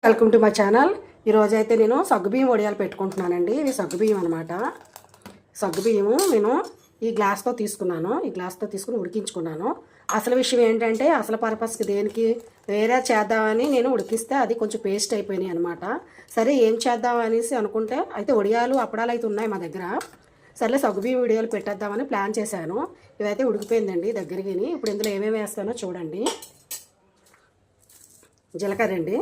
Welcome to my channel. ఈరోజు అయితే నేను సగ్గుబియ్యం వడియాలు పెట్టుకుంటున్నానండి. ఇవి సగ్గుబియ్యం అనమాట. సగ్గుబియ్యము నేను ఈ గ్లాస్తో తీసుకున్నాను. ఈ గ్లాస్తో తీసుకుని ఉడికించుకున్నాను. అసలు విషయం ఏంటంటే అసలు పర్పస్కి దేనికి వేరే చేద్దామని నేను ఉడికిస్తే అది కొంచెం పేస్ట్ అయిపోయినాయి అనమాట. సరే ఏం చేద్దాం అనేసి అనుకుంటే అయితే వడియాలు అప్పడాలు అయితే ఉన్నాయి మా దగ్గర. సర్లే సగ్గుబియ్యం వడియాలు పెట్టేద్దామని ప్లాన్ చేశాను. ఇవైతే ఉడికిపోయిందండి దగ్గరికి. ఇప్పుడు ఇందులో ఏమేమి వేస్తానో చూడండి. జీలకర్ర అండి,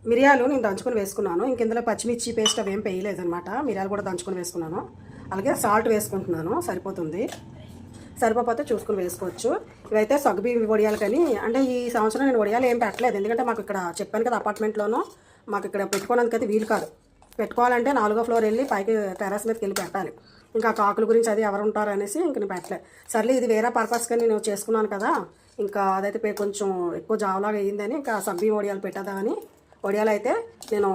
మిరియాలు నేను దంచుకొని వేసుకున్నాను. ఇంక ఇందులో పచ్చిమిర్చి పేస్ట్ అవి ఏం వేయలేదనమాట. మిరియాలు కూడా దంచుకొని వేసుకున్నాను. అలాగే సాల్ట్ వేసుకుంటున్నాను, సరిపోతుంది. సరిపోతే చూసుకుని వేసుకోవచ్చు. ఇవైతే సగ్గుబియ్యం వడియాలు. కానీ అంటే ఈ సంవత్సరం నేను వడియాలు ఏం పెట్టలేదు, ఎందుకంటే మాకు ఇక్కడ చెప్పాను కదా అపార్ట్మెంట్లోనూ మాకు ఇక్కడ పెట్టుకోవడానికైతే వీలు కాదు. పెట్టుకోవాలంటే 4వ ఫ్లోర్ వెళ్ళి పైకి టెర్రస్ మీదకి వెళ్ళి పెట్టాలి. ఇంకా కాకుల గురించి అది ఎవరు ఉంటారు అనేసి ఇంక నేను పెట్టలేదు. సర్లే ఇది వేరే పర్పస్గా నేను చేసుకున్నాను కదా, ఇంకా అదైతే కొంచెం ఎక్కువ జావలాగా అయ్యిందని ఇంకా సగ్గుబియ్యం వడియాలు పెట్టేద్దామని వడియాలు అయితే నేను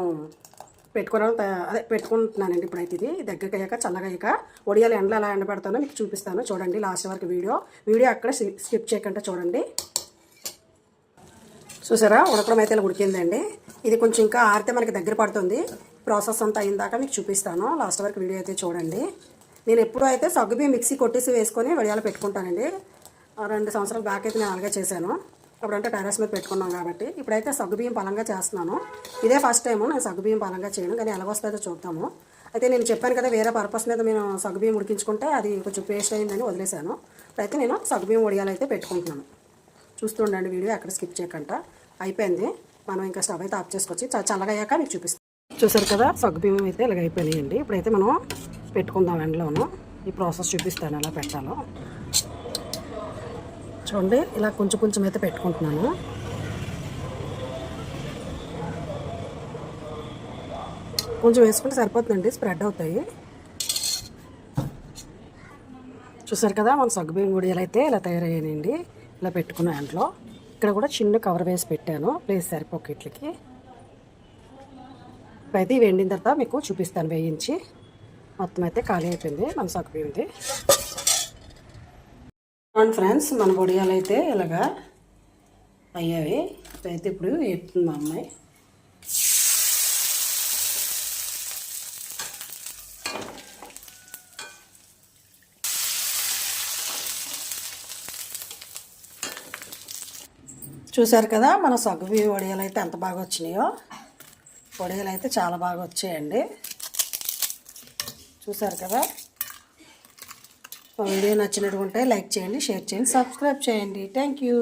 పెట్టుకుంటున్నానండి. ఇప్పుడైతే ఇది దగ్గరికి అయ్యాక చల్లగా అయ్యాక వడియాలు ఎండలో ఎలా ఎండబెడతానో మీకు చూపిస్తాను. చూడండి లాస్ట్ వరకు వీడియో అక్కడ స్కిప్ చేయకుండా చూడండి. చూసారా ఉడకడం అయితే ఇలా ఉడికిందండి. ఇది కొంచెం ఇంకా ఆరితే మనకి దగ్గర పడుతుంది. ప్రాసెస్ అంతా అయిందాక మీకు చూపిస్తాను. లాస్ట్ వరకు వీడియో అయితే చూడండి. నేను ఎప్పుడు అయితే సగ్గుబియ్యం మిక్సీ కొట్టేసి వేసుకొని వడియాలు పెట్టుకుంటానండి. 2 సంవత్సరాల బ్యాక్ అయితే నేను అలాగే చేశాను. అప్పుడంటే టెర్రస్ మీద పెట్టుకున్నాం కాబట్టి. ఇప్పుడైతే సగ్గుబియ్యం పలంగా చేస్తున్నాను. ఇదే ఫస్ట్ టైము నేను సగ్గుబియ్యం పలంగా చేయను, కానీ ఎలాగొస్తుందో చూద్దాము. అయితే నేను చెప్పాను కదా వేరే పర్పస్ మీద నేను సగ్గుబియ్యం ఉడికించుకుంటే అది కొంచెం పేస్ట్ అయిందని వదిలేశాను. ఇప్పుడైతే నేను సగ్గుబియ్యం వడియాలు అయితే పెట్టుకుంటున్నాను. చూస్తుండండి వీడియో ఎక్కడ స్కిప్ చేయకుండా. అయిపోయింది, మనం ఇంకా స్టవ్ అయితే ఆఫ్ చేసుకోవచ్చు. చల్లగా అయ్యాక మీకు చూపిస్తాను. చూసారు కదా సగ్గుబియ్యం అయితే ఇలాగ అయిపోయినాయండి. ఇప్పుడైతే మనం పెట్టుకుందాం ఎండలోను. ఈ ప్రాసెస్ చూపిస్తాను ఎలా పెట్టాలో. చూడండి ఇలా కొంచెం అయితే పెట్టుకుంటున్నాను. కొంచెం వేసుకుంటే సరిపోతుందండి, స్ప్రెడ్ అవుతాయి. చూసారు కదా మన సగ్గుబియ్యం వడియాలు అయితే ఇలా తయారయ్యాయండి. ఇలా పెట్టుకున్న దాంట్లో ఇక్కడ కూడా చిన్న కవర్ వేసి పెట్టాను, ప్లేస్ సరిపోక ఇట్లకి. ఇప్పుడైతే ఇవి ఎండిన తర్వాత మీకు చూపిస్తాను వేయించి. మొత్తం అయితే ఖాళీ అయిపోయింది మన సగ్గుబియ్యంది. అండ్ ఫ్రెండ్స్ మన వడియాలు అయితే ఇలాగా అయ్యావి. అయితే ఇప్పుడు వేస్తుంది మా అమ్మాయి. చూసారు కదా మన సగ్గుబియ్యం వడియాలు అయితే ఎంత బాగా వచ్చినాయో. వడియాలు అయితే చాలా బాగా వచ్చాయండి. చూసారు కదా. వీడియో నచ్చినట్టు ఉంటే లైక్ చేయండి, షేర్ చేయండి, సబ్స్క్రైబ్ చేయండి. Thank you.